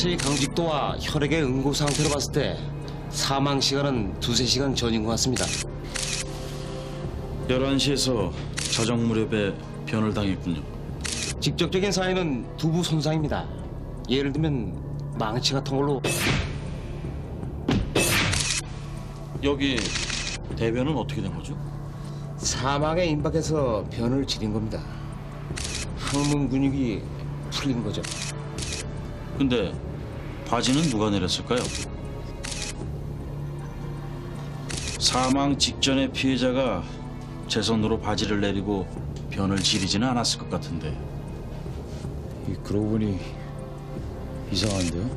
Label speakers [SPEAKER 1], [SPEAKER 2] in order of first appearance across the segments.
[SPEAKER 1] 하체의 강직도와 혈액의 응고 상태로 봤을 때 사망 시간은 2~3시간 전인 것 같습니다.
[SPEAKER 2] 11시에서 자정 무렵에 변을 당했군요.
[SPEAKER 1] 직접적인 사인은 두부 손상입니다. 예를 들면 망치 같은 걸로.
[SPEAKER 2] 여기 대변은 어떻게 된 거죠?
[SPEAKER 1] 사망에 임박해서 변을 지린 겁니다. 항문 근육이 풀린 거죠.
[SPEAKER 2] 근데 바지는 누가 내렸을까요? 사망 직전에 피해자가 제 손으로 바지를 내리고 변을 지리지는 않았을 것 같은데.
[SPEAKER 3] 그러고 보니 이상한데요?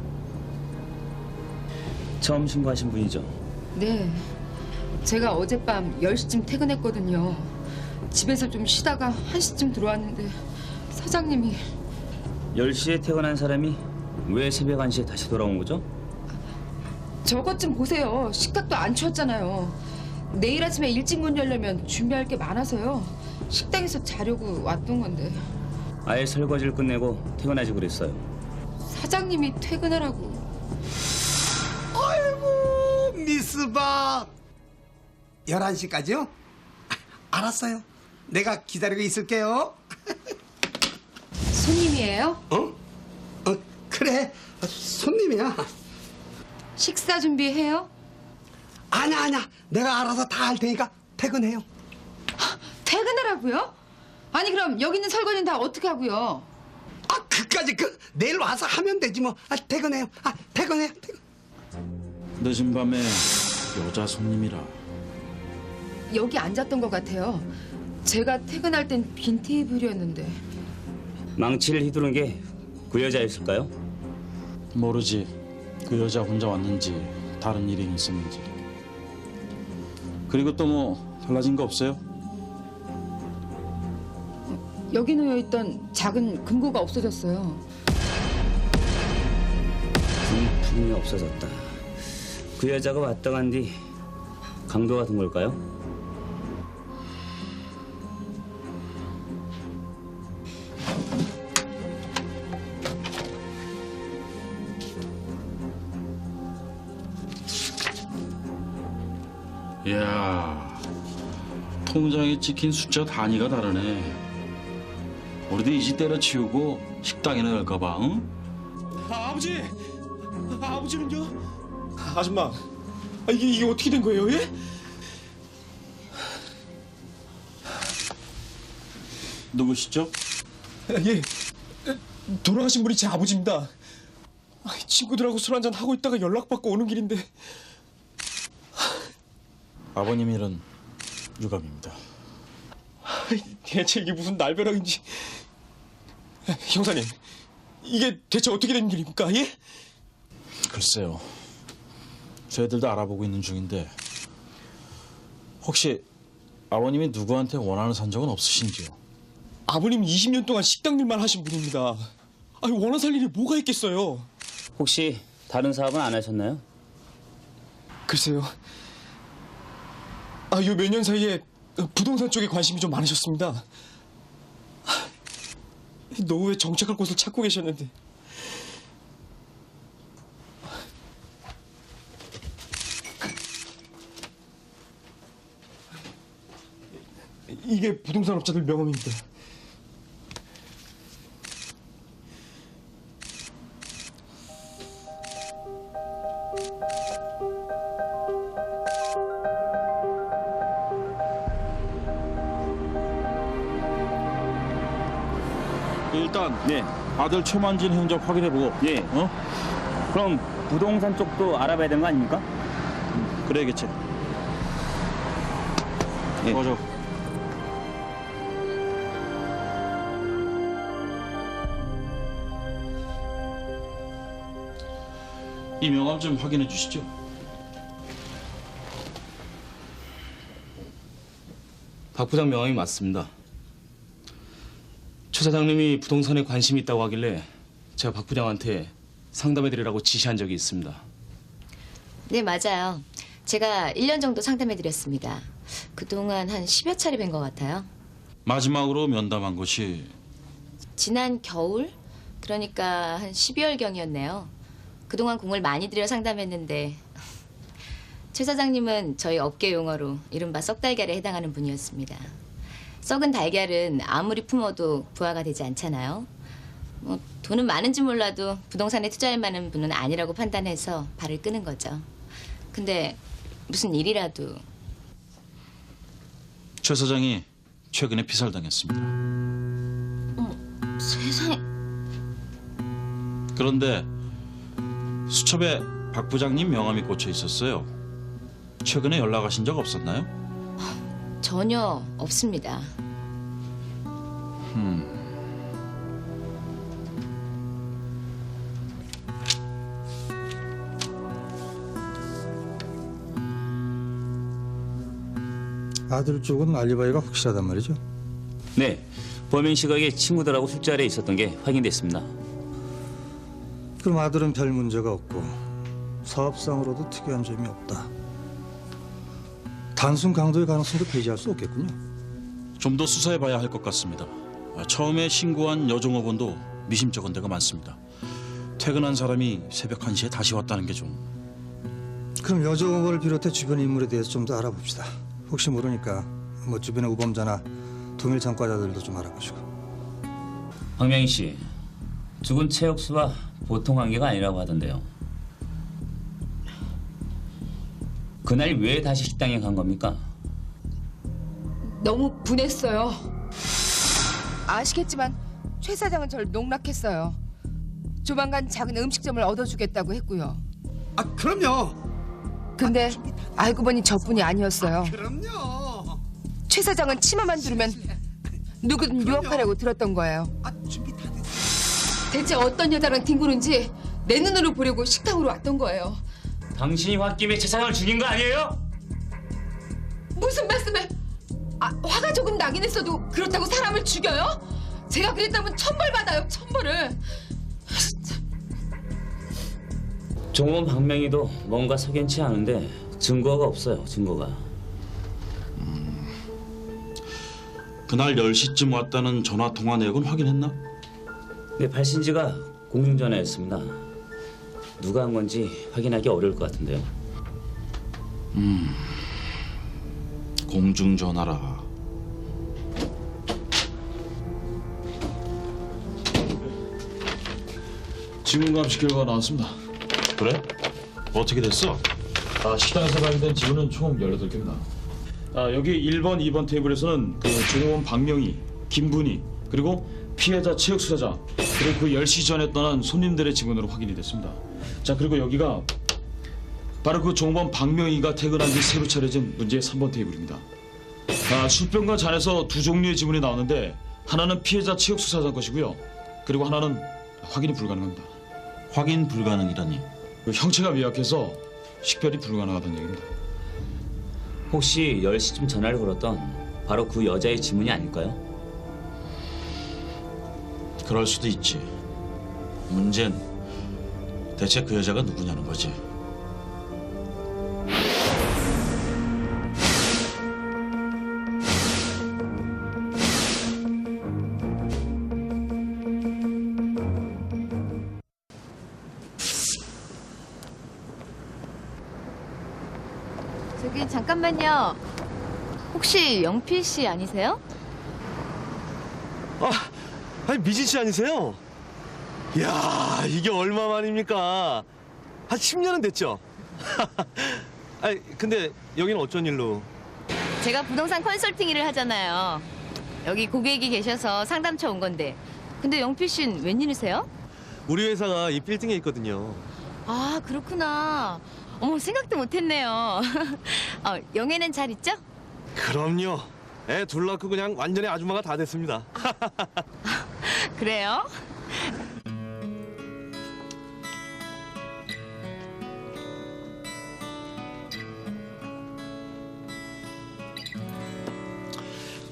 [SPEAKER 3] 처음 신고하신 분이죠?
[SPEAKER 4] 네. 제가 어젯밤 10시쯤 퇴근했거든요. 집에서 좀 쉬다가 1시쯤 들어왔는데 사장님이
[SPEAKER 3] 10시에 퇴근한 사람이 왜 새벽 1시에 다시 돌아온 거죠?
[SPEAKER 4] 저것 좀 보세요. 식탁도 안 치웠잖아요. 내일 아침에 일찍 문 열려면 준비할 게 많아서요. 식당에서 자려고 왔던 건데
[SPEAKER 3] 아예 설거지를 끝내고 퇴근하지 그랬어요.
[SPEAKER 4] 사장님이 퇴근하라고.
[SPEAKER 5] 아이고 미스박 11시까지요? 알았어요. 내가 기다리고 있을게요.
[SPEAKER 4] 손님이에요?
[SPEAKER 5] 그래 손님이야.
[SPEAKER 4] 식사 준비해요?
[SPEAKER 5] 아냐 내가 알아서 다 할 테니까 퇴근해요.
[SPEAKER 4] 퇴근하라고요? 아니 그럼 여기 있는 설거지는 다 어떻게 하고요?
[SPEAKER 5] 그까지 내일 와서 하면 되지 뭐. 퇴근해요. 퇴근.
[SPEAKER 2] 늦은 밤에 여자 손님이라.
[SPEAKER 4] 여기 앉았던 것 같아요. 제가 퇴근할 땐 빈 테이블이었는데.
[SPEAKER 3] 망치를 휘두른 게 그 여자였을까요?
[SPEAKER 2] 모르지. 그 여자 혼자 왔는지 다른 일이 있었는지. 그리고 또 뭐 달라진 거 없어요?
[SPEAKER 4] 여기 놓여있던 작은 금고가 없어졌어요.
[SPEAKER 3] 금품이 없어졌다. 그 여자가 왔다 간 뒤 강도가 든 걸까요?
[SPEAKER 2] 이야, 통장에 찍힌 숫자 단위가 다르네. 우리도 이 집 때려치우고 식당이나 갈까봐, 응?
[SPEAKER 6] 아버지! 아버지는요? 아줌마, 이게 어떻게 된 거예요, 예?
[SPEAKER 2] 누구시죠?
[SPEAKER 6] 예, 돌아가신 분이 제 아버지입니다. 친구들하고 술 한잔 하고 있다가 연락받고 오는 길인데.
[SPEAKER 2] 아버님 일은 유감입니다.
[SPEAKER 6] 대체 이게 무슨 날벼락인지. 형사님, 이게 대체 어떻게 된 일입니까, 예?
[SPEAKER 2] 글쎄요. 저희들도 알아보고 있는 중인데 혹시 아버님이 누구한테 원한을 산 적은 없으신지요?
[SPEAKER 6] 아버님 20년 동안 식당 일만 하신 분입니다. 원한 살 일이 뭐가 있겠어요?
[SPEAKER 3] 혹시 다른 사업은 안 하셨나요?
[SPEAKER 6] 글쎄요. 요 몇 년 사이에 부동산 쪽에 관심이 좀 많으셨습니다. 노후에 정착할 곳을 찾고 계셨는데. 이게 부동산 업자들 명함입니다.
[SPEAKER 2] 일단
[SPEAKER 3] 네.
[SPEAKER 2] 아들 최만진 행적 확인해보고.
[SPEAKER 3] 예. 그럼 부동산 쪽도 알아봐야 되는 거 아닙니까?
[SPEAKER 2] 그래야겠지.
[SPEAKER 3] 예.
[SPEAKER 2] 맞아. 이 명함 좀 확인해 주시죠.
[SPEAKER 7] 박 부장 명함이 맞습니다. 최 사장님이 부동산에 관심이 있다고 하길래 제가 박 부장한테 상담해드리라고 지시한 적이 있습니다.
[SPEAKER 8] 네, 맞아요. 제가 1년 정도 상담해드렸습니다. 그동안 한 10여 차례 뵌 것 같아요.
[SPEAKER 2] 마지막으로 면담한 것이
[SPEAKER 8] 지난 겨울? 그러니까 한 12월경이었네요. 그동안 공을 많이 들여 상담했는데 최 사장님은 저희 업계 용어로 이른바 썩달걀에 해당하는 분이었습니다. 썩은 달걀은 아무리 품어도 부화가 되지 않잖아요. 뭐 돈은 많은지 몰라도 부동산에 투자할 만한 분은 아니라고 판단해서 발을 끄는 거죠. 근데 무슨 일이라도
[SPEAKER 2] 최 사장이 최근에 피살당했습니다.
[SPEAKER 8] 세상에.
[SPEAKER 2] 그런데 수첩에 박 부장님 명함이 꽂혀 있었어요. 최근에 연락하신 적 없었나요?
[SPEAKER 8] 전혀 없습니다.
[SPEAKER 9] 아들 쪽은 알리바이가 확실하단 말이죠?
[SPEAKER 3] 네, 범행 시각에 친구들하고 술자리에 있었던 게 확인됐습니다.
[SPEAKER 9] 그럼 아들은 별 문제가 없고 사업상으로도 특이한 점이 없다. 단순 강도의 가능성도 배제할 수 없겠군요.
[SPEAKER 2] 좀 더 수사해봐야 할 것 같습니다. 처음에 신고한 여종업원도 미심쩍은 데가 많습니다. 퇴근한 사람이 새벽 1시에 다시 왔다는 게 좀...
[SPEAKER 9] 그럼 여종업원을 비롯해 주변 인물에 대해서 좀 더 알아봅시다. 혹시 모르니까 뭐 주변의 우범자나 동일 전과자들도 좀 알아보시고.
[SPEAKER 3] 박명희 씨, 죽은 최혁수와 보통 관계가 아니라고 하던데요. 그날 왜 다시 식당에 간 겁니까?
[SPEAKER 4] 너무 분했어요. 아시겠지만 최 사장은 절 농락했어요. 조만간 작은 음식점을 얻어주겠다고 했고요.
[SPEAKER 5] 아, 그럼요.
[SPEAKER 4] 근데 알고 보니 저뿐이 아니었어요.
[SPEAKER 5] 그럼요.
[SPEAKER 4] 최 사장은 치마만 두르면 누구든 유혹하려고 들었던 거예요.
[SPEAKER 5] 아, 준비 다 됐어.
[SPEAKER 4] 대체 어떤 여자랑 뒹구는지 내 눈으로 보려고 식당으로 왔던 거예요.
[SPEAKER 3] 당신이 홧김에 최 사장을 죽인 거 아니에요?
[SPEAKER 4] 무슨 말씀을? 아, 화가 조금 나긴 했어도 그렇다고 사람을 죽여요? 제가 그랬다면 천벌받아요, 천벌을.
[SPEAKER 3] 종원 박명희도 뭔가 석연치 않은데 증거가 없어요, 증거가.
[SPEAKER 2] 그날 10시쯤 왔다는 전화 통화 내역은 확인했나?
[SPEAKER 3] 네, 발신지가 공중전화였습니다. 누가 한 건지 확인하기 어려울 것 같은데요.
[SPEAKER 2] 공중전화라.
[SPEAKER 7] 지문감식 결과가 나왔습니다.
[SPEAKER 2] 그래? 어떻게 됐어?
[SPEAKER 7] 식당에서 발견된 지문은 총 18개입니다. 여기 1번, 2번 테이블에서는 그 종업원 박명희, 김분희, 그리고 피해자 최혁수 사장, 그리고 그 10시 전에 떠난 손님들의 지문으로 확인이 됐습니다. 자, 그리고 여기가 바로 그 종업원 박명희가 퇴근한 뒤 새로 차려진 문제의 3번 테이블입니다. 술병과 잔에서 두 종류의 지문이 나오는데 하나는 피해자 최혁수 사장 것이고요. 그리고 하나는 확인이 불가능합니다.
[SPEAKER 2] 확인 불가능이라니.
[SPEAKER 7] 그 형체가 미약해서 식별이 불가능하다는 얘기입니다.
[SPEAKER 3] 혹시 10시쯤 전화를 걸었던 바로 그 여자의 지문이 아닐까요?
[SPEAKER 2] 그럴 수도 있지. 문제는 대체 그 여자가 누구냐는 거지.
[SPEAKER 8] 저기 잠깐만요. 혹시 영필 씨 아니세요?
[SPEAKER 10] 아니 미진 씨 아니세요? 이야 이게 얼마만입니까? 한 10년은 됐죠? 아니 근데 여기는 어쩐 일로?
[SPEAKER 8] 제가 부동산 컨설팅 일을 하잖아요. 여기 고객이 계셔서 상담처 온 건데. 근데 영필 씨는 웬일이세요?
[SPEAKER 10] 우리 회사가 이 빌딩에 있거든요.
[SPEAKER 8] 아, 그렇구나. 어머, 생각도 못했네요. 영애는 잘 있죠?
[SPEAKER 10] 그럼요. 애 둘 낳고 그냥 완전히 아줌마가 다 됐습니다.
[SPEAKER 8] 그래요?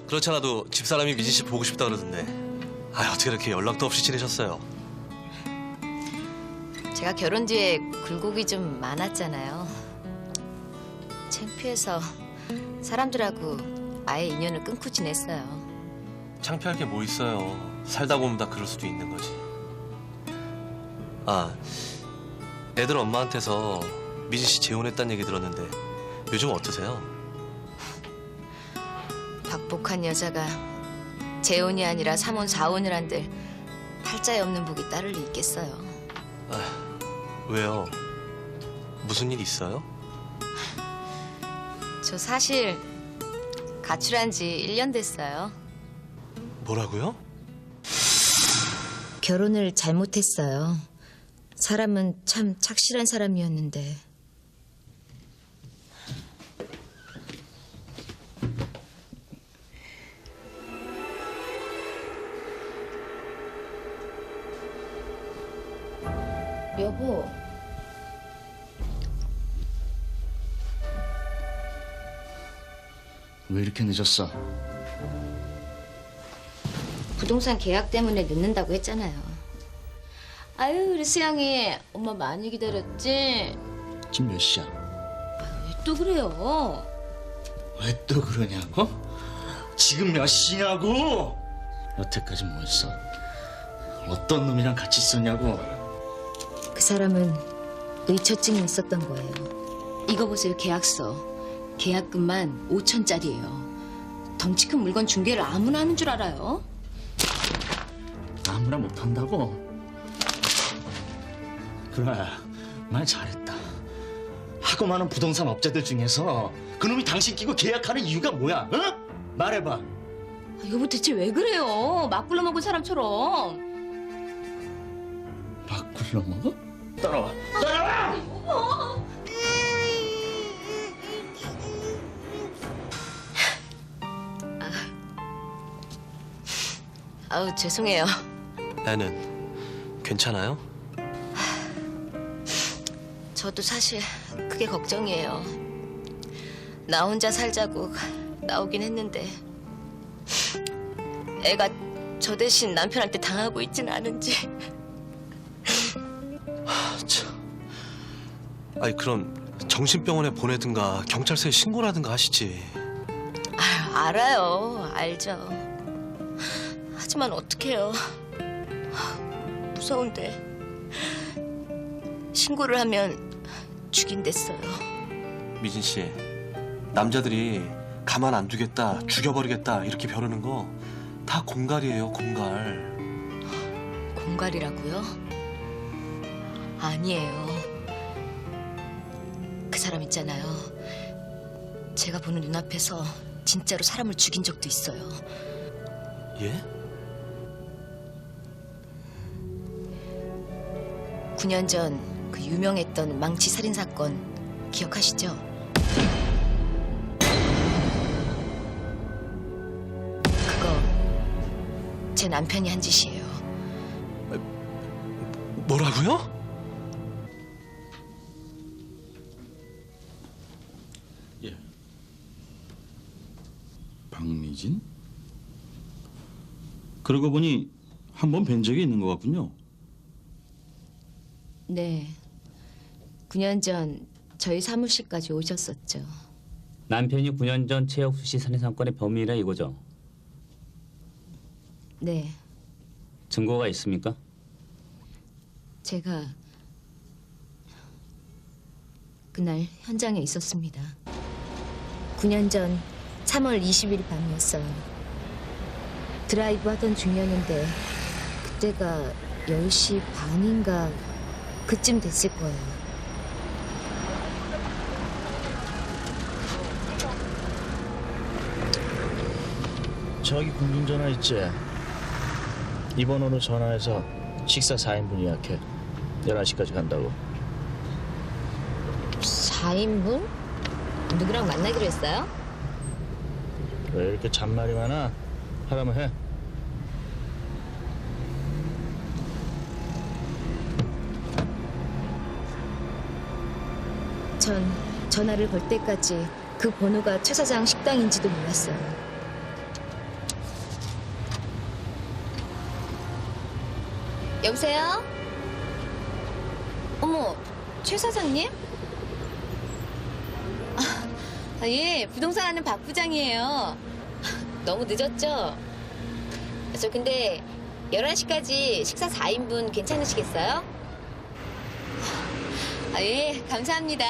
[SPEAKER 10] 그렇지 않아도 집사람이 미진 씨 보고 싶다 그러던데. 아 어떻게 이렇게 연락도 없이 지내셨어요?
[SPEAKER 8] 제가 결혼 뒤에 굴곡이 좀 많았잖아요. 창피해서 사람들하고 아예 인연을 끊고 지냈어요.
[SPEAKER 10] 창피할 게 뭐 있어요. 살다 보면 다 그럴 수도 있는 거지. 아 애들 엄마한테서 미진 씨 재혼했다는 얘기 들었는데 요즘 어떠세요?
[SPEAKER 8] 박복한 여자가 재혼이 아니라 삼혼 사혼을 한들 팔자에 없는 복이 따를 리 있겠어요.
[SPEAKER 10] 왜요? 무슨 일 있어요?
[SPEAKER 8] 저 사실 가출한 지 1년 됐어요.
[SPEAKER 10] 뭐라고요?
[SPEAKER 8] 결혼을 잘못했어요. 사람은 참 착실한 사람이었는데. 여보.
[SPEAKER 11] 왜 이렇게 늦었어?
[SPEAKER 8] 부동산 계약 때문에 늦는다고 했잖아요. 아유, 우리 수영이 엄마 많이 기다렸지?
[SPEAKER 11] 지금 몇 시야?
[SPEAKER 8] 왜 또 그래요?
[SPEAKER 11] 왜 또 그러냐고? 지금 몇 시냐고? 여태까지 뭐 했어? 어떤 놈이랑 같이 있었냐고?
[SPEAKER 8] 그 사람은 의처증이 있었던 거예요. 이거 보세요, 계약서. 계약금만 5천짜리예요. 덩치 큰 물건 중개를 아무나 하는 줄 알아요?
[SPEAKER 11] 아무나 못한다고? 그래, 말 잘했다. 하고 많은 부동산 업자들 중에서 그놈이 당신 끼고 계약하는 이유가 뭐야? 어? 말해봐.
[SPEAKER 8] 여보 대체 왜 그래요? 막 굴러먹은 사람처럼.
[SPEAKER 11] 막 굴러먹어? 따라와. 따라와!
[SPEAKER 8] 여보. 아우 죄송해요.
[SPEAKER 10] 애는 괜찮아요?
[SPEAKER 8] 저도 사실 그게 걱정이에요. 나 혼자 살자고 나오긴 했는데 애가 저 대신 남편한테 당하고 있진 않은지.
[SPEAKER 10] 참. 아니 그럼 정신병원에 보내든가 경찰서에 신고라든가 하시지.
[SPEAKER 8] 아유, 알아요. 알죠. 하지만 어떡해요. 무서운데. 신고를 하면 죽인댔어요.
[SPEAKER 10] 미진 씨, 남자들이 가만 안 두겠다, 죽여버리겠다 이렇게 벼르는 거 다 공갈이에요, 공갈.
[SPEAKER 8] 공갈이라고요? 아니에요. 그 사람 있잖아요. 제가 보는 눈앞에서 진짜로 사람을 죽인 적도 있어요.
[SPEAKER 10] 예?
[SPEAKER 8] 9년 전 그 유명했던 망치 살인 사건 기억하시죠? 그거 제 남편이 한 짓이에요.
[SPEAKER 10] 뭐라고요?
[SPEAKER 2] 예. 박미진? 그러고 보니 한 번 뵌 적이 있는 것 같군요.
[SPEAKER 8] 네. 9년 전 저희 사무실까지 오셨었죠.
[SPEAKER 3] 남편이 9년 전 최혁수 씨 살인 사건의 범인이라 이거죠?
[SPEAKER 8] 네.
[SPEAKER 3] 증거가 있습니까?
[SPEAKER 8] 제가 그날 현장에 있었습니다. 9년 전 3월 20일 밤이었어요. 드라이브 하던 중이었는데 그때가 10시 반인가 그쯤 됐을 거예요.
[SPEAKER 11] 저기 공중전화 있지? 이 번호로 전화해서 식사 4인분 예약해. 11시까지 간다고.
[SPEAKER 8] 4인분? 누구랑 만나기로 했어요?
[SPEAKER 11] 왜 이렇게 잔말이 많아? 하라면 해.
[SPEAKER 8] 전 전화를 걸 때까지 그 번호가 최 사장 식당인지도 몰랐어요. 여보세요? 어머, 최 사장님? 예, 부동산 하는 박 부장이에요. 너무 늦었죠? 저 근데 11시까지 식사 4인분 괜찮으시겠어요? 아, 예, 감사합니다.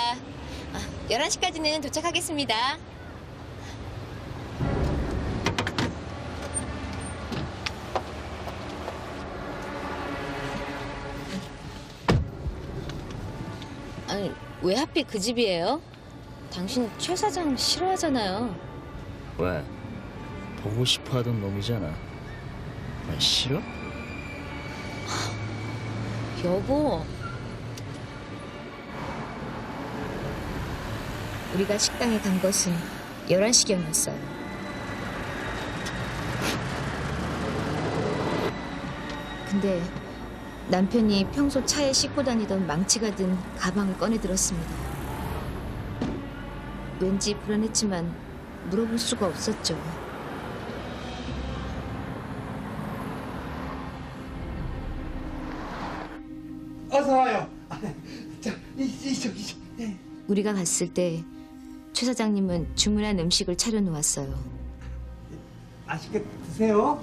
[SPEAKER 8] 11시까지는 도착하겠습니다. 아니, 왜 하필 그 집이에요? 당신 최 사장 싫어하잖아요.
[SPEAKER 11] 왜? 보고 싶어 하던 놈이잖아. 난 싫어?
[SPEAKER 8] 여보. 우리가 식당에 간 것은 11시경이었어요. 근데 남편이 평소 차에 싣고 다니던 망치가 든 가방을 꺼내 들었습니다. 왠지 불안했지만 물어볼 수가 없었죠.
[SPEAKER 5] 어서 와요. 자, 이쪽. 예.
[SPEAKER 8] 우리가 갔을 때 최 사장님은 주문한 음식을 차려놓았어요.
[SPEAKER 5] 맛있게 드세요.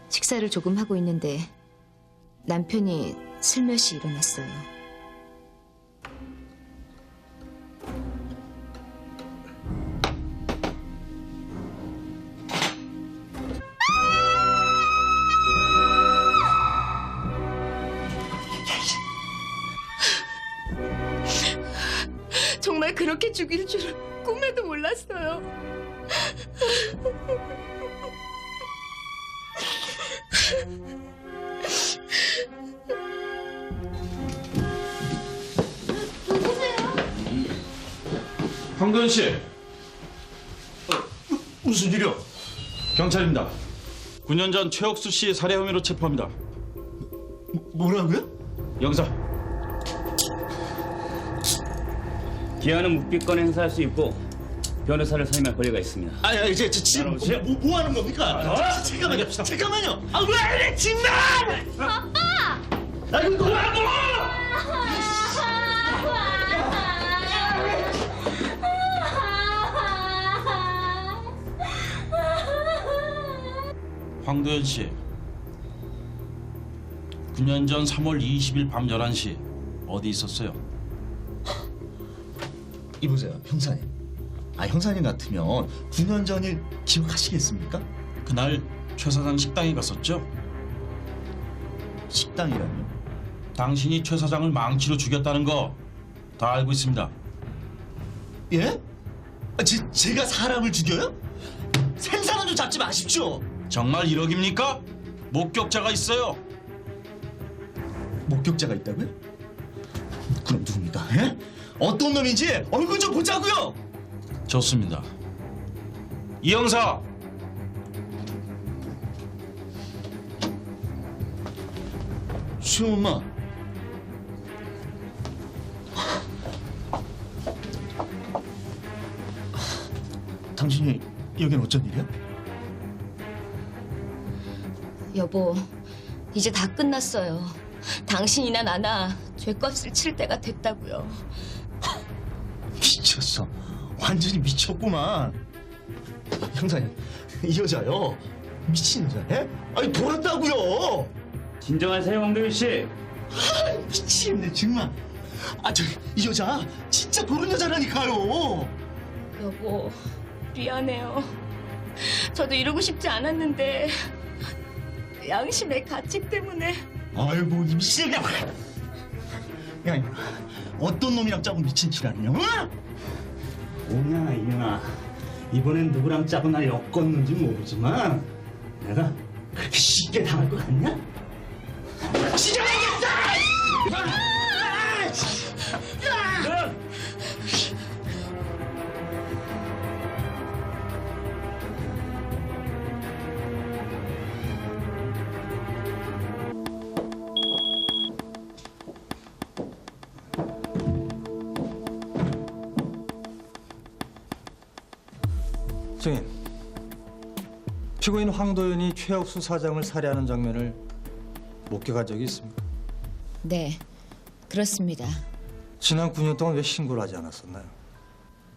[SPEAKER 8] 식사를 조금 하고 있는데 남편이 슬며시 일어났어요.
[SPEAKER 4] 정말 그렇게 죽일 줄은 꿈에도 몰랐어요.
[SPEAKER 7] 황도현 씨,
[SPEAKER 11] 무슨 일이야?
[SPEAKER 7] 경찰입니다. 9년 전 최옥수 씨 살해 혐의로 체포합니다.
[SPEAKER 11] 뭐라고요?
[SPEAKER 7] 영사.
[SPEAKER 3] 기한은 묵비권에 행사할 수 있고 변호사를 선임할 권리가 있습니다.
[SPEAKER 11] 아니 이제 지금 뭐 하는 겁니까? 잠깐만요. 아 왜 이래 정말! 아빠! 아 이거 뭐라고!
[SPEAKER 2] 황도현 씨, 9년 전 3월 20일 밤 11시 어디 있었어요?
[SPEAKER 11] 이보세요, 형사님. 형사님 같으면 9년 전일 기억하시겠습니까?
[SPEAKER 2] 그날 최 사장 식당에 갔었죠?
[SPEAKER 11] 식당이라뇨?
[SPEAKER 2] 당신이 최 사장을 망치로 죽였다는 거 다 알고 있습니다.
[SPEAKER 11] 예? 제가 사람을 죽여요? 생사는 좀 잡지 마십시오.
[SPEAKER 2] 정말 1억입니까? 목격자가 있어요.
[SPEAKER 11] 목격자가 있다고요? 그럼 누굽니까? 예? 어떤 놈인지 얼굴 좀 보자고요.
[SPEAKER 2] 좋습니다. 이 형사!
[SPEAKER 11] 수영 엄마. 당신이 여긴 어쩐 일이야?
[SPEAKER 8] 여보, 이제 다 끝났어요. 당신이나 나나 죄값을 칠 때가 됐다고요.
[SPEAKER 11] 미쳤어. 완전히 미쳤구만. 형사님, 이 여자요. 미친 여자, 예? 아니 돌았다고요.
[SPEAKER 3] 진정하세요, 황도윤 씨.
[SPEAKER 11] 미치겠네 정말. 이 여자 진짜 도른 여자라니까요.
[SPEAKER 8] 여보, 미안해요. 저도 이러고 싶지 않았는데 양심의 가책 때문에.
[SPEAKER 11] 아이고 이 미친년아. 야, 어떤 놈이랑 짜고 미친 지랄이냐? 어? 오냐 이년아. 이번엔 누구랑 짜고 날 엮었는지 모르지만 내가 그렇게 쉽게 당할 것 같냐? 지정하겠다!
[SPEAKER 9] 증인, 피고인 황도윤이 최옥수 사장을 살해하는 장면을 목격한 적이 있습니까?
[SPEAKER 8] 네, 그렇습니다.
[SPEAKER 9] 지난 9년 동안 왜 신고를 하지 않았었나요?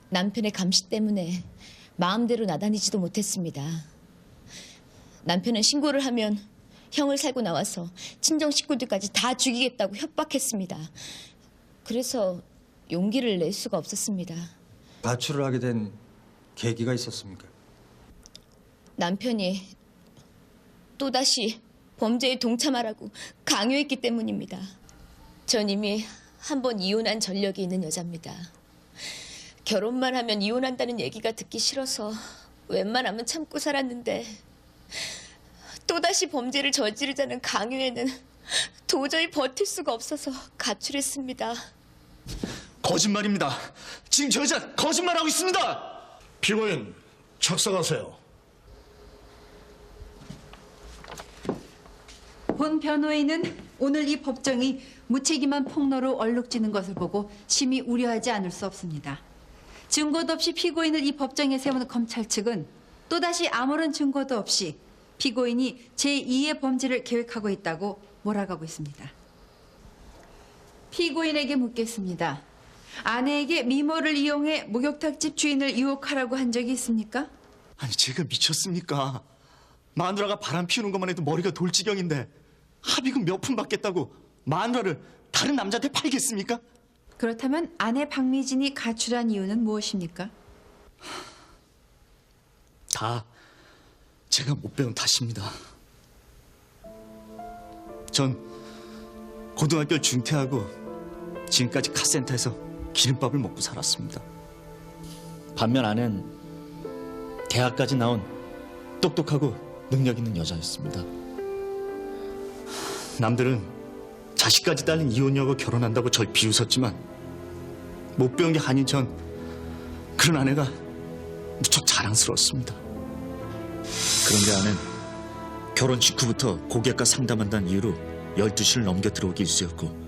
[SPEAKER 8] 남편의 감시 때문에 마음대로 나다니지도 못했습니다. 남편은 신고를 하면 형을 살고 나와서 친정 식구들까지 다 죽이겠다고 협박했습니다. 그래서 용기를 낼 수가 없었습니다.
[SPEAKER 9] 가출을 하게 된 계기가 있었습니까?
[SPEAKER 8] 남편이 또다시 범죄에 동참하라고 강요했기 때문입니다. 전 이미 한 번 이혼한 전력이 있는 여자입니다. 결혼만 하면 이혼한다는 얘기가 듣기 싫어서 웬만하면 참고 살았는데 또다시 범죄를 저지르자는 강요에는 도저히 버틸 수가 없어서 가출했습니다.
[SPEAKER 11] 거짓말입니다. 지금 저 여자 거짓말하고 있습니다.
[SPEAKER 12] 피고인 착석하세요.
[SPEAKER 13] 본 변호인은 오늘 이 법정이 무책임한 폭로로 얼룩지는 것을 보고 심히 우려하지 않을 수 없습니다. 증거도 없이 피고인을 이 법정에 세우는 검찰 측은 또다시 아무런 증거도 없이 피고인이 제2의 범죄를 계획하고 있다고 몰아가고 있습니다. 피고인에게 묻겠습니다. 아내에게 미모를 이용해 목욕탕집 주인을 유혹하라고 한 적이 있습니까?
[SPEAKER 11] 아니 제가 미쳤습니까? 마누라가 바람 피우는 것만 해도 머리가 돌 지경인데 합의금 몇 푼 받겠다고 마누라를 다른 남자한테 팔겠습니까?
[SPEAKER 13] 그렇다면 아내 박미진이 가출한 이유는 무엇입니까?
[SPEAKER 11] 다 제가 못 배운 탓입니다. 전 고등학교를 중퇴하고 지금까지 카센터에서 기름밥을 먹고 살았습니다. 반면 아내는 대학까지 나온 똑똑하고 능력 있는 여자였습니다. 남들은 자식까지 딸린 이혼녀하고 결혼한다고 절 비웃었지만 못 배운 게 아닌 전 그런 아내가 무척 자랑스러웠습니다. 그런데 아내는 결혼 직후부터 고객과 상담한다는 이유로 12시를 넘겨 들어오기 일쑤였고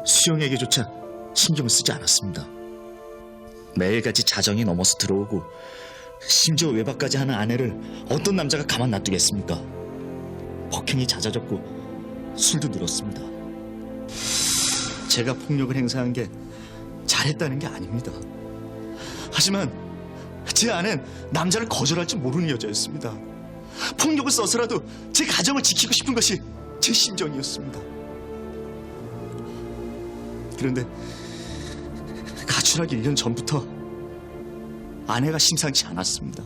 [SPEAKER 11] 수영에게조차 신경을 쓰지 않았습니다. 매일같이 자정이 넘어서 들어오고 심지어 외박까지 하는 아내를 어떤 남자가 가만 놔두겠습니까? 폭행이 잦아졌고 술도 늘었습니다. 제가 폭력을 행사한 게 잘했다는 게 아닙니다. 하지만 제 아내는 남자를 거절할 줄 모르는 여자였습니다. 폭력을 써서라도 제 가정을 지키고 싶은 것이 제 심정이었습니다. 그런데 가출하기 1년 전부터 아내가 심상치 않았습니다.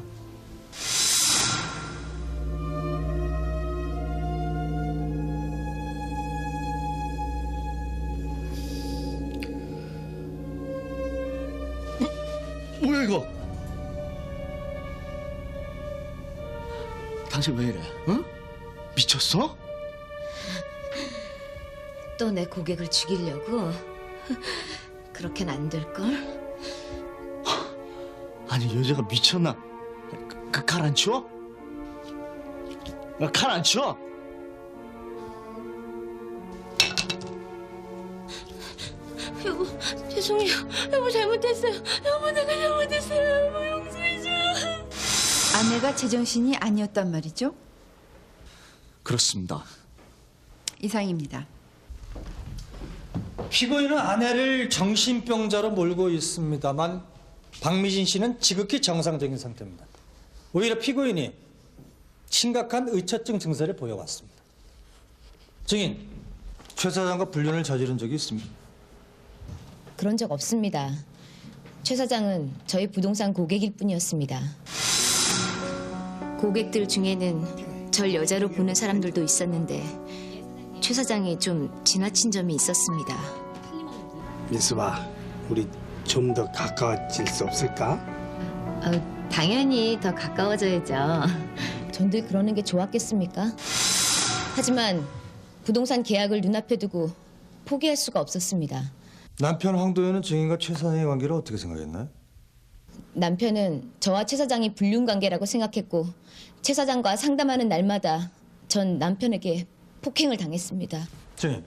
[SPEAKER 11] 뭐야 이거? 당신 왜 이래? 응? 미쳤어?
[SPEAKER 8] 또 내 고객을 죽이려고? 그렇게는 안 될걸?
[SPEAKER 11] 아니 여자가 미쳤나? 칼 안 치워? 칼 안 치워?
[SPEAKER 8] 여보, 죄송해요. 여보 잘못했어요. 여보 내가 잘못했어요. 여보 용서해줘요.
[SPEAKER 13] 아내가 제정신이 아니었단 말이죠?
[SPEAKER 11] 그렇습니다.
[SPEAKER 13] 이상입니다.
[SPEAKER 9] 피고인은 아내를 정신병자로 몰고 있습니다만 박미진 씨는 지극히 정상적인 상태입니다. 오히려 피고인이 심각한 의처증 증세를 보여왔습니다. 증인, 최 사장과 불륜을 저지른 적이 있습니다.
[SPEAKER 8] 그런 적 없습니다. 최 사장은 저희 부동산 고객일 뿐이었습니다. 고객들 중에는 절 여자로 보는 사람들도 있었는데 최 사장이 좀 지나친 점이 있었습니다.
[SPEAKER 5] 민수봐, 우리 좀 더 가까워질 수 없을까?
[SPEAKER 8] 당연히 더 가까워져야죠. 전들 그러는 게 좋았겠습니까? 하지만 부동산 계약을 눈앞에 두고 포기할 수가 없었습니다.
[SPEAKER 9] 남편 황도현은 증인과 최 사장의 관계를 어떻게 생각했나요?
[SPEAKER 8] 남편은 저와 최 사장이 불륜 관계라고 생각했고 최 사장과 상담하는 날마다 전 남편에게 폭행을 당했습니다.
[SPEAKER 9] 증인,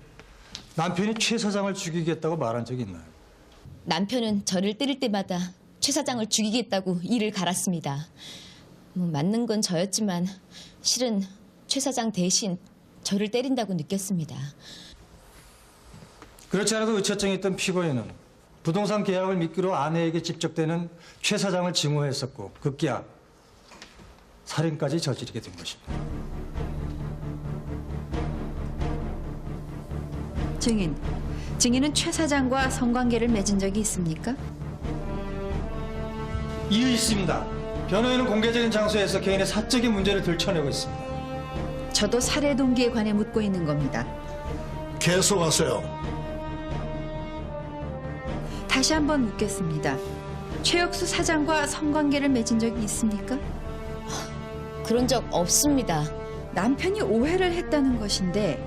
[SPEAKER 9] 남편이 최 사장을 죽이겠다고 말한 적이 있나요?
[SPEAKER 8] 남편은 저를 때릴 때마다 최 사장을 죽이겠다고 이를 갈았습니다. 맞는 건 저였지만 실은 최 사장 대신 저를 때린다고 느꼈습니다.
[SPEAKER 9] 그렇지 않아도 의처증이 있던 피고인은 부동산 계약을 미끼로 아내에게 집적되는 최 사장을 증오했었고 급기야 살인까지 저지르게 된 것입니다.
[SPEAKER 13] 증인은 최 사장과 성관계를 맺은 적이 있습니까?
[SPEAKER 9] 이유 있습니다. 변호인은 공개적인 장소에서 개인의 사적인 문제를 들춰내고 있습니다.
[SPEAKER 13] 저도 살해 동기에 관해 묻고 있는 겁니다.
[SPEAKER 12] 계속하세요.
[SPEAKER 13] 다시 한번 묻겠습니다. 최혁수 사장과 성관계를 맺은 적이 있습니까?
[SPEAKER 8] 그런 적 없습니다.
[SPEAKER 13] 남편이 오해를 했다는 것인데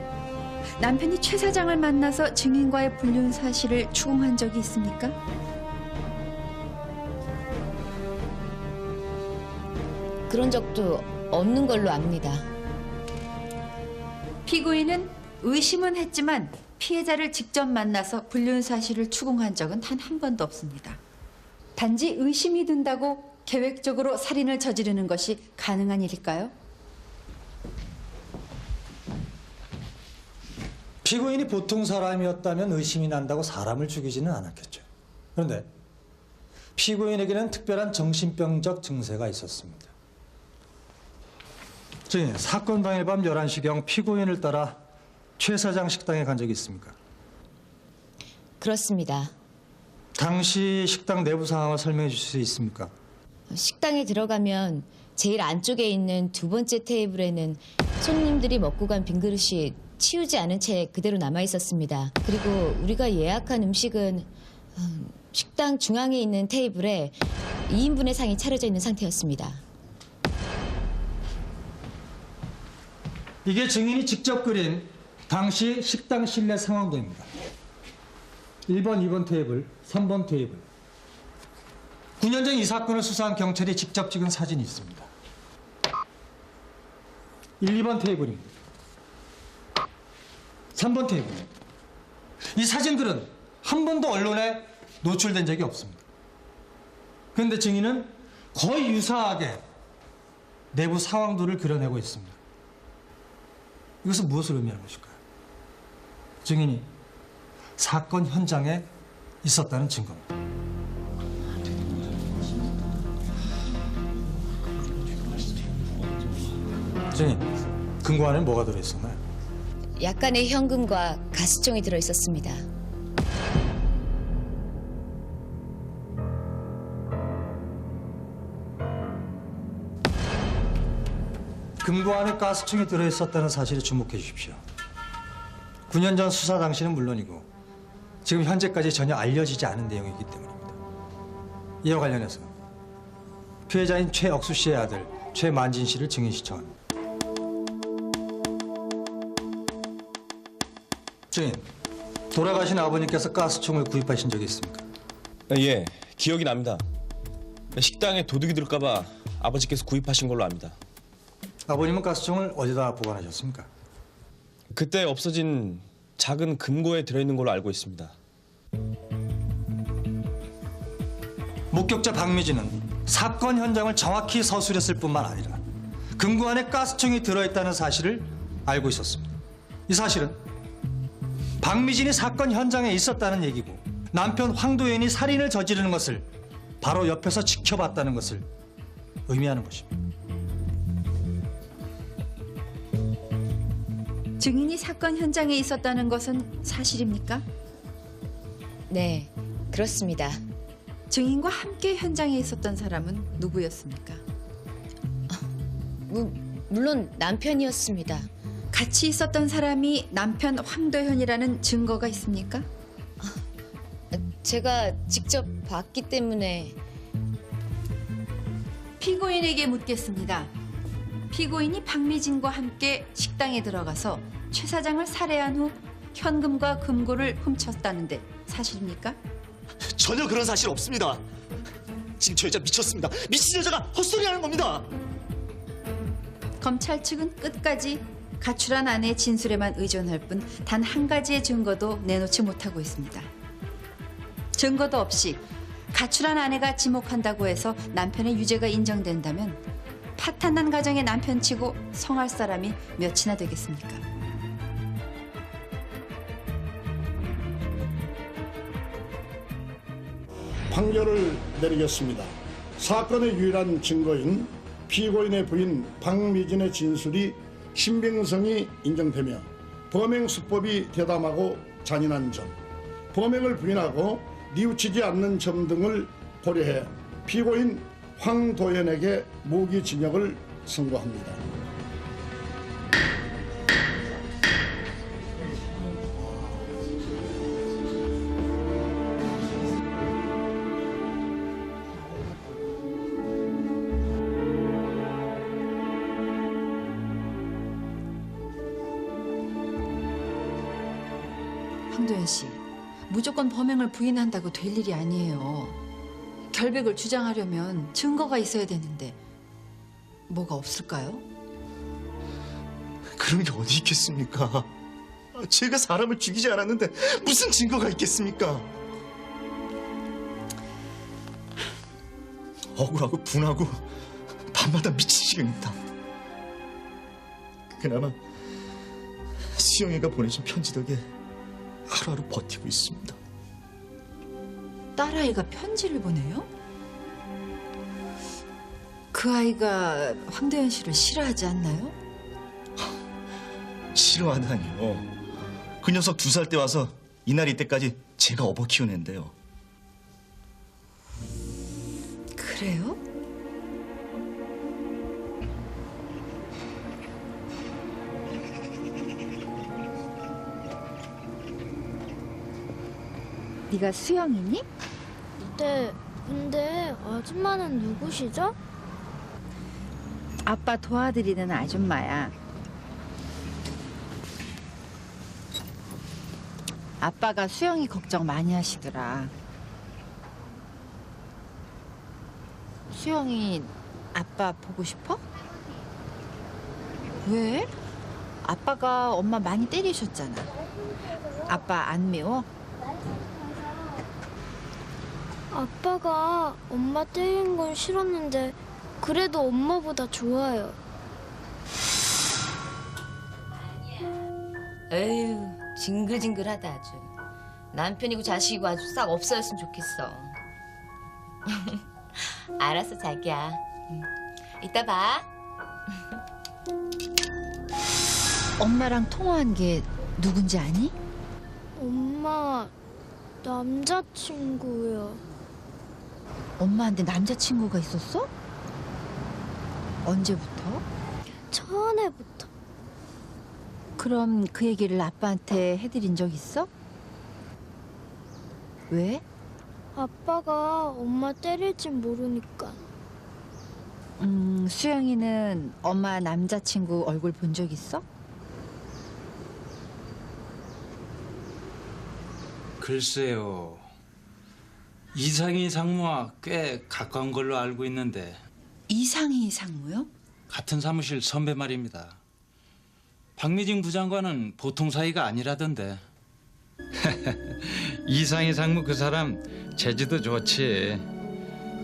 [SPEAKER 13] 남편이 최 사장을 만나서 증인과의 불륜 사실을 추궁한 적이 있습니까?
[SPEAKER 8] 그런 적도 없는 걸로 압니다.
[SPEAKER 13] 피고인은 의심은 했지만 피해자를 직접 만나서 불륜 사실을 추궁한 적은 단 한 번도 없습니다. 단지 의심이 든다고 계획적으로 살인을 저지르는 것이 가능한 일일까요?
[SPEAKER 9] 피고인이 보통 사람이었다면 의심이 난다고 사람을 죽이지는 않았겠죠. 그런데 피고인에게는 특별한 정신병적 증세가 있었습니다. 증인, 사건 당일 밤 11시경 피고인을 따라 최 사장 식당에 간 적이 있습니까?
[SPEAKER 8] 그렇습니다.
[SPEAKER 9] 당시 식당 내부 상황을 설명해 주실 수 있습니까?
[SPEAKER 8] 식당에 들어가면 제일 안쪽에 있는 두 번째 테이블에는 손님들이 먹고 간 빈 그릇이 치우지 않은 채 그대로 남아 있었습니다. 그리고 우리가 예약한 음식은 식당 중앙에 있는 테이블에 2인분의 상이 차려져 있는 상태였습니다.
[SPEAKER 9] 이게 증인이 직접 그린 당시 식당 실내 상황도입니다. 1번, 2번 테이블, 3번 테이블. 9년 전 이 사건을 수사한 경찰이 직접 찍은 사진이 있습니다. 1, 2번 테이블입니다. 3번 테이블. 이 사진들은 한 번도 언론에 노출된 적이 없습니다. 그런데 증인은 거의 유사하게 내부 상황도를 그려내고 있습니다. 이것은 무엇을 의미하는 것일까요? 증인이 사건 현장에 있었다는 증거입니다. 증인, 금고 안에 뭐가 들어있었나요?
[SPEAKER 8] 약간의 현금과 가스총이 들어 있었습니다.
[SPEAKER 9] 금고 안에 가스총이 들어있었다는 사실에 주목해 주십시오. 9년 전 수사 당시는 물론이고 지금 현재까지 전혀 알려지지 않은 내용이기 때문입니다. 이와 관련해서 피해자인 최억수 씨의 아들 최만진 씨를 증인 신청합니다. 증인, 돌아가신 아버님께서 가스총을 구입하신 적이 있습니까?
[SPEAKER 14] 예, 기억이 납니다. 식당에 도둑이 들을까 봐 아버지께서 구입하신 걸로 압니다.
[SPEAKER 9] 아버님은 가스총을 어디다 보관하셨습니까?
[SPEAKER 14] 그때 없어진 작은 금고에 들어있는 걸로 알고 있습니다.
[SPEAKER 9] 목격자 박미진은 사건 현장을 정확히 서술했을 뿐만 아니라 금고 안에 가스총이 들어있다는 사실을 알고 있었습니다. 이 사실은 박미진이 사건 현장에 있었다는 얘기고 남편 황도현이 살인을 저지르는 것을 바로 옆에서 지켜봤다는 것을 의미하는 것입니다.
[SPEAKER 13] 증인이 사건 현장에 있었다는 것은 사실입니까?
[SPEAKER 8] 네, 그렇습니다.
[SPEAKER 13] 증인과 함께 현장에 있었던 사람은 누구였습니까?
[SPEAKER 8] 물론 남편이었습니다.
[SPEAKER 13] 같이 있었던 사람이 남편 황도현이라는 증거가 있습니까?
[SPEAKER 8] 제가 직접 봤기 때문에.
[SPEAKER 13] 피고인에게 묻겠습니다. 피고인이 박미진과 함께 식당에 들어가서 최 사장을 살해한 후 현금과 금고를 훔쳤다는데 사실입니까?
[SPEAKER 11] 전혀 그런 사실 없습니다. 지금 저 여자 미쳤습니다. 미친 여자가 헛소리하는 겁니다.
[SPEAKER 13] 검찰 측은 끝까지 가출한 아내의 진술에만 의존할 뿐 단 한 가지의 증거도 내놓지 못하고 있습니다. 증거도 없이 가출한 아내가 지목한다고 해서 남편의 유죄가 인정된다면 파탄난 가정의 남편치고 성할 사람이 몇이나 되겠습니까?
[SPEAKER 12] 판결을 내리겠습니다. 사건의 유일한 증거인 피고인의 부인 박미진의 진술이 신빙성이 인정되며 범행 수법이 대담하고 잔인한 점, 범행을 부인하고 뉘우치지 않는 점 등을 고려해 피고인 황도연에게 무기징역을 선고합니다.
[SPEAKER 13] 황도연 씨, 무조건 범행을 부인한다고 될 일이 아니에요. 결백을 주장하려면 증거가 있어야 되는데 뭐가 없을까요?
[SPEAKER 11] 그런 게 어디 있겠습니까? 제가 사람을 죽이지 않았는데 무슨 증거가 있겠습니까? 억울하고 분하고 밤마다 미치겠습니다. 그나마 수영이가 보내준 편지 덕에 하루하루 버티고 있습니다.
[SPEAKER 13] 딸아이가 편지를 보내요? 그 아이가 황도연 씨를 싫어하지 않나요?
[SPEAKER 11] 싫어하다니요. 그 녀석 2살 때 와서 이날 이때까지 제가 업어 키운 앤데요.
[SPEAKER 13] 그래요?
[SPEAKER 15] 네가 수영이니?
[SPEAKER 16] 네, 근데 아줌마는 누구시죠?
[SPEAKER 15] 아빠 도와드리는 아줌마야. 아빠가 수영이 걱정 많이 하시더라. 수영이 아빠 보고 싶어? 왜? 아빠가 엄마 많이 때리셨잖아. 아빠 안 미워?
[SPEAKER 16] 아빠가 엄마 때린 건 싫었는데 그래도 엄마보다 좋아요.
[SPEAKER 8] 에휴, 징글징글하다 아주. 남편이고 자식이고 아주 싹 없어졌으면 좋겠어. 알았어, 자기야. 이따 봐.
[SPEAKER 15] 엄마랑 통화한 게 누군지 아니?
[SPEAKER 16] 엄마 남자친구요.
[SPEAKER 15] 엄마한테 남자친구가 있었어? 언제부터?
[SPEAKER 16] 전에부터.
[SPEAKER 15] 그럼 그 얘기를 아빠한테 해드린 적 있어? 왜?
[SPEAKER 16] 아빠가 엄마 때릴진 모르니까.
[SPEAKER 15] 수영이는 엄마 남자친구 얼굴 본 적 있어?
[SPEAKER 17] 글쎄요. 이상희 상무와 꽤 가까운 걸로 알고 있는데
[SPEAKER 13] 이상희 상무요?
[SPEAKER 17] 같은 사무실 선배 말입니다. 박미진 부장과는 보통 사이가 아니라던데. 이상희 상무 그 사람 재주도 좋지.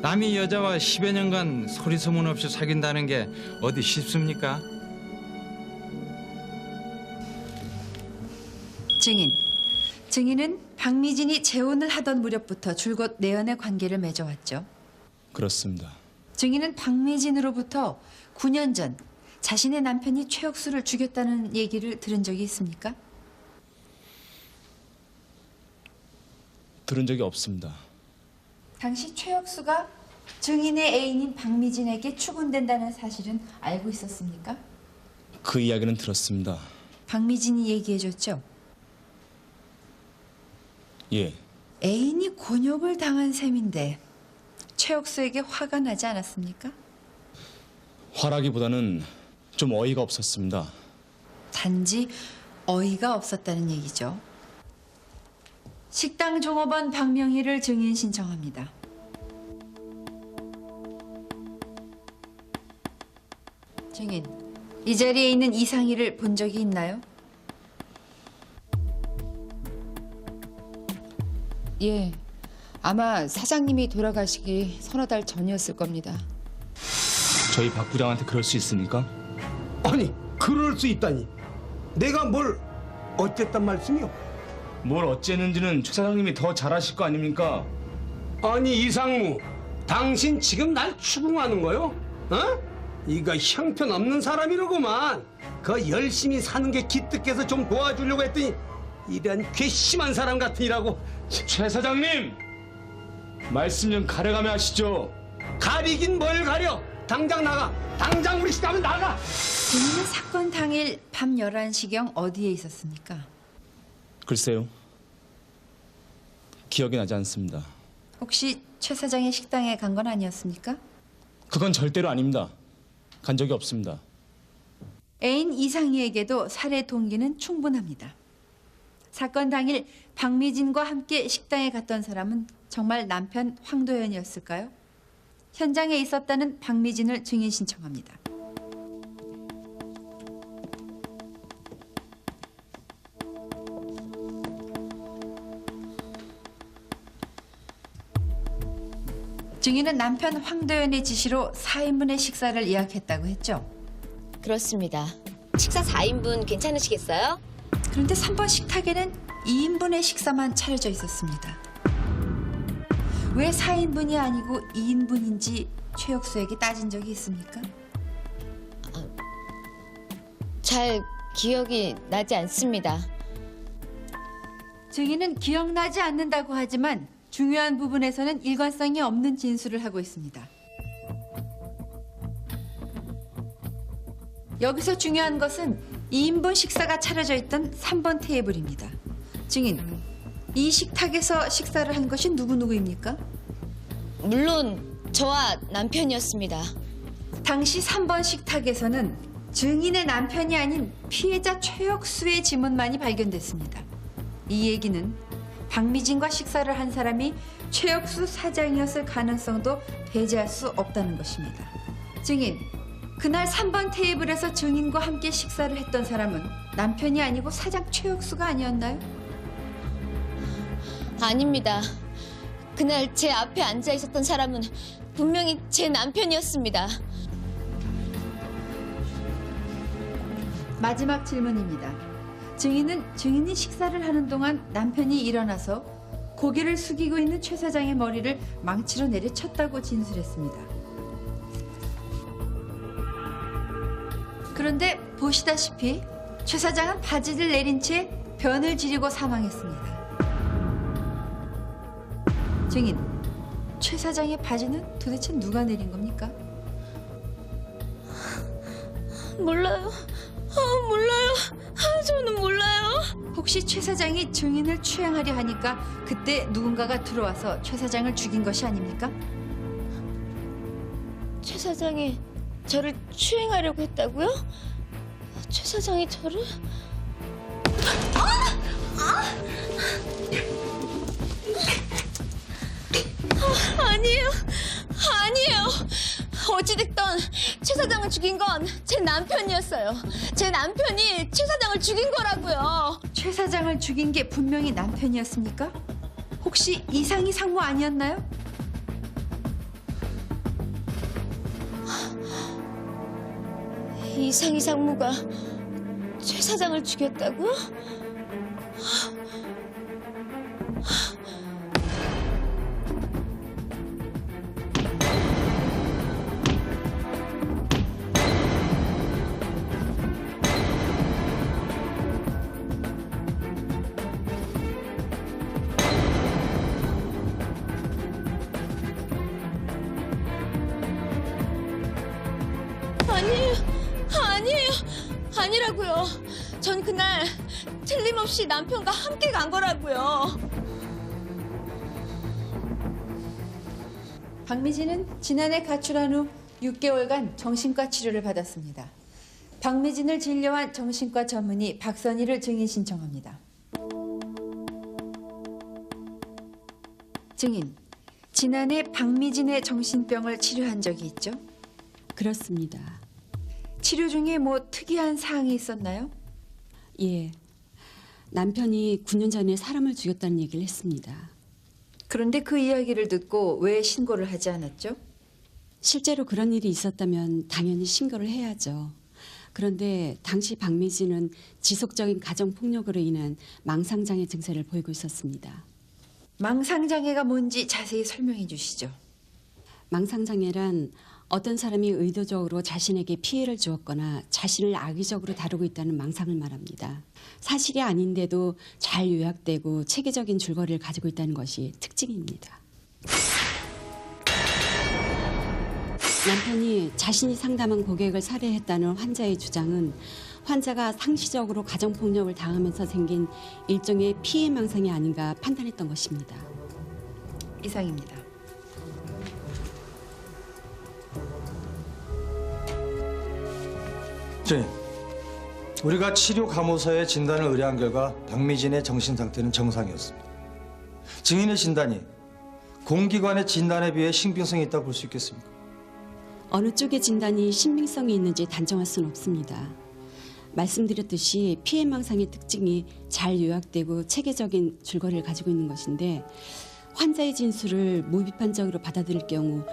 [SPEAKER 17] 남이 여자와 10여 년간 소리 소문 없이 사귄다는 게 어디 쉽습니까?
[SPEAKER 13] 증인. 증인은 박미진이 재혼을 하던 무렵부터 줄곧 내연의 관계를 맺어왔죠.
[SPEAKER 14] 그렇습니다.
[SPEAKER 13] 증인은 박미진으로부터 9년 전 자신의 남편이 최혁수를 죽였다는 얘기를 들은 적이 있습니까?
[SPEAKER 14] 들은 적이 없습니다.
[SPEAKER 13] 당시 최혁수가 증인의 애인인 박미진에게 추근된다는 사실은 알고 있었습니까?
[SPEAKER 14] 그 이야기는 들었습니다.
[SPEAKER 13] 박미진이 얘기해줬죠.
[SPEAKER 14] 예.
[SPEAKER 13] 애인이 곤욕을 당한 셈인데 최혁수에게 화가 나지 않았습니까?
[SPEAKER 14] 화라기보다는 좀 어이가 없었습니다.
[SPEAKER 13] 단지 어이가 없었다는 얘기죠. 식당 종업원 박명희를 증인 신청합니다. 증인, 이 자리에 있는 이상희를 본 적이 있나요?
[SPEAKER 4] 예, 아마 사장님이 돌아가시기 서너 달 전이었을 겁니다.
[SPEAKER 14] 저희 박 부장한테 그럴 수 있습니까?
[SPEAKER 5] 아니, 그럴 수 있다니. 내가 뭘 어쨌단 말씀이요?
[SPEAKER 14] 뭘 어쨌는지는 최 사장님이 더 잘 아실 거 아닙니까?
[SPEAKER 5] 아니 이상무, 당신 지금 날 추궁하는 거요? 어? 이거 형편없는 사람이로구만. 그 열심히 사는 게 기특해서 좀 도와주려고 했더니 이런 괘씸한 사람 같으니라고.
[SPEAKER 7] 최 사장님, 말씀 좀 가려가며 하시죠.
[SPEAKER 5] 가리긴 뭘 가려. 당장 나가. 당장 우리 식당을 나가.
[SPEAKER 13] 증인은 사건 당일 밤 11시경 어디에 있었습니까?
[SPEAKER 14] 글쎄요. 기억이 나지 않습니다.
[SPEAKER 13] 혹시 최 사장의 식당에 간 건 아니었습니까?
[SPEAKER 14] 그건 절대로 아닙니다. 간 적이 없습니다.
[SPEAKER 13] 애인 이상희에게도 살해 동기는 충분합니다. 사건 당일 박미진과 함께 식당에 갔던 사람은 정말 남편 황도현이었을까요? 현장에 있었다는 박미진을 증인 신청합니다. 증인은 남편 황도현의 지시로 4인분의 식사를 예약했다고 했죠?
[SPEAKER 8] 그렇습니다. 식사 4인분 괜찮으시겠어요?
[SPEAKER 13] 그런데 3번 식탁에는 2인분의 식사만 차려져 있었습니다. 왜 4인분이 아니고 2인분인지 최혁수에게 따진 적이 있습니까?
[SPEAKER 8] 잘 기억이 나지 않습니다.
[SPEAKER 13] 증인은 기억나지 않는다고 하지만 중요한 부분에서는 일관성이 없는 진술을 하고 있습니다. 여기서 중요한 것은 2인분 식사가 차려져 있던 3번 테이블입니다. 증인, 이 식탁에서 식사를 한 것이 누구누구입니까?
[SPEAKER 8] 물론 저와 남편이었습니다.
[SPEAKER 13] 당시 3번 식탁에서는 증인의 남편이 아닌 피해자 최혁수의 지문만이 발견됐습니다. 이 얘기는 박미진과 식사를 한 사람이 최혁수 사장이었을 가능성도 배제할 수 없다는 것입니다. 증인, 그날 3번 테이블에서 증인과 함께 식사를 했던 사람은 남편이 아니고 사장 최혁수가 아니었나요?
[SPEAKER 8] 아닙니다. 그날 제 앞에 앉아 있었던 사람은 분명히 제 남편이었습니다.
[SPEAKER 13] 마지막 질문입니다. 증인은 증인이 식사를 하는 동안 남편이 일어나서 고개를 숙이고 있는 최 사장의 머리를 망치로 내리쳤다고 진술했습니다. 그런데 보시다시피 최 사장은 바지를 내린 채 변을 지르고 사망했습니다. 증인, 최 사장의 바지는 도대체 누가 내린 겁니까?
[SPEAKER 8] 몰라요. 몰라요. 저는 몰라요.
[SPEAKER 13] 혹시 최 사장이 증인을 추행하려 하니까 그때 누군가가 들어와서 최 사장을 죽인 것이 아닙니까?
[SPEAKER 8] 최 사장이 저를 추행하려고 했다고요? 최 사장이 저를? 아니에요. 아니에요. 어찌됐든 최 사장을 죽인 건 제 남편이었어요. 제 남편이 최 사장을 죽인 거라고요.
[SPEAKER 13] 최 사장을 죽인 게 분명히 남편이었습니까? 혹시 이상희 상무 아니었나요?
[SPEAKER 8] 이상희 상무가 최 사장을 죽였다고요? 아니에요. 아니에요. 아니라고요. 전 그날 틀림없이 남편과 함께 간 거라고요.
[SPEAKER 13] 박미진은 지난해 가출한 후 6개월간 정신과 치료를 받았습니다. 박미진을 진료한 정신과 전문의 박선희를 증인 신청합니다. 증인, 지난해 박미진의 정신병을 치료한 적이 있죠?
[SPEAKER 18] 그렇습니다.
[SPEAKER 13] 치료 중에 뭐 특이한 사항이 있었나요?
[SPEAKER 18] 예. 남편이 9년 전에 사람을 죽였다는 얘기를 했습니다.
[SPEAKER 13] 그런데 그 이야기를 듣고 왜 신고를 하지 않았죠?
[SPEAKER 18] 실제로 그런 일이 있었다면 당연히 신고를 해야죠. 그런데 당시 박미진은 지속적인 가정폭력으로 인한 망상장애 증세를 보이고 있었습니다.
[SPEAKER 13] 망상장애가 뭔지 자세히 설명해 주시죠.
[SPEAKER 18] 망상장애란 어떤 사람이 의도적으로 자신에게 피해를 주었거나 자신을 악의적으로 다루고 있다는 망상을 말합니다. 사실이 아닌데도 잘 요약되고 체계적인 줄거리를 가지고 있다는 것이 특징입니다. 남편이 자신이 상담한 고객을 살해했다는 환자의 주장은 환자가 상시적으로 가정폭력을 당하면서 생긴 일종의 피해 망상이 아닌가 판단했던 것입니다.
[SPEAKER 13] 이상입니다.
[SPEAKER 9] 증인, 우리가 치료 감호서에 진단을 의뢰한 결과 박미진의 정신 상태는 정상이었습니다. 증인의 진단이 공기관의 진단에 비해 신빙성이 있다고 볼 수 있겠습니까?
[SPEAKER 18] 어느 쪽의 진단이 신빙성이 있는지 단정할 수는 없습니다. 말씀드렸듯이 피해망상의 특징이 잘 요약되고 체계적인 줄거리를 가지고 있는 것인데 환자의 진술을 무비판적으로 받아들일 경우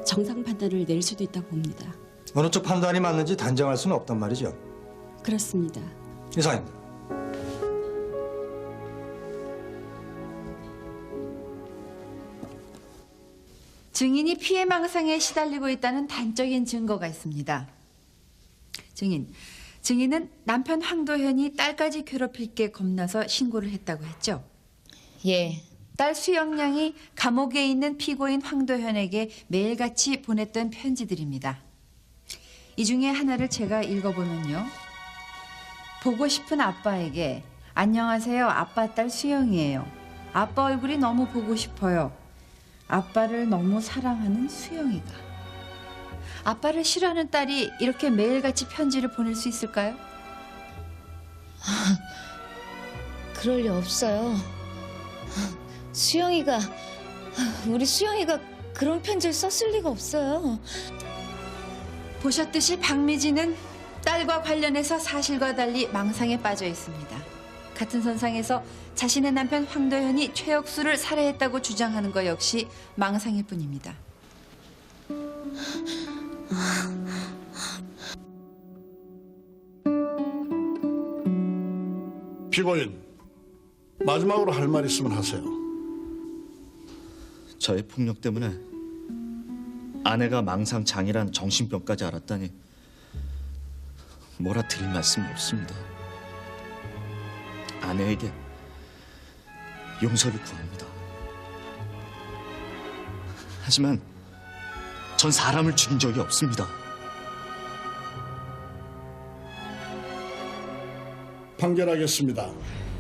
[SPEAKER 18] 정상 판단을 내릴 수도 있다고 봅니다.
[SPEAKER 9] 어느 쪽 판단이 맞는지 단정할 수는 없단 말이죠.
[SPEAKER 18] 그렇습니다.
[SPEAKER 9] 이상입니다.
[SPEAKER 13] 증인이 피해망상에 시달리고 있다는 단적인 증거가 있습니다. 증인은 남편 황도현이 딸까지 괴롭힐 게 겁나서 신고를 했다고 했죠?
[SPEAKER 8] 예.
[SPEAKER 13] 딸 수영양이 감옥에 있는 피고인 황도현에게 매일같이 보냈던 편지들입니다. 이 중에 하나를 제가 읽어보면요. 보고 싶은 아빠에게 안녕하세요. 아빠 딸 수영이에요. 아빠 얼굴이 너무 보고 싶어요. 아빠를 너무 사랑하는 수영이가. 아빠를 싫어하는 딸이 이렇게 매일같이 편지를 보낼 수 있을까요?
[SPEAKER 8] 그럴 리 없어요. 우리 수영이가 그런 편지를 썼을 리가 없어요.
[SPEAKER 13] 보셨듯이 박미진은 딸과 관련해서 사실과 달리 망상에 빠져 있습니다. 같은 선상에서 자신의 남편 황도현이 최혁수를 살해했다고 주장하는 것 역시 망상일 뿐입니다.
[SPEAKER 12] 피고인, 마지막으로 할 말 있으면 하세요.
[SPEAKER 11] 저의 폭력 때문에 아내가 망상장애란 정신병까지 알았다니 뭐라 드릴 말씀이 없습니다. 아내에게 용서를 구합니다. 하지만 전 사람을 죽인 적이 없습니다.
[SPEAKER 12] 판결하겠습니다.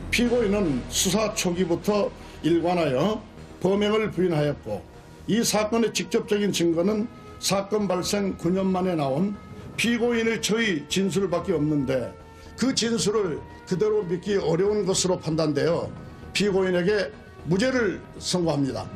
[SPEAKER 12] 피고인은 수사 초기부터 일관하여 범행을 부인하였고 이 사건의 직접적인 증거는 사건 발생 9년 만에 나온 피고인의 저희 진술밖에 없는데 그 진술을 그대로 믿기 어려운 것으로 판단되어 피고인에게 무죄를 선고합니다.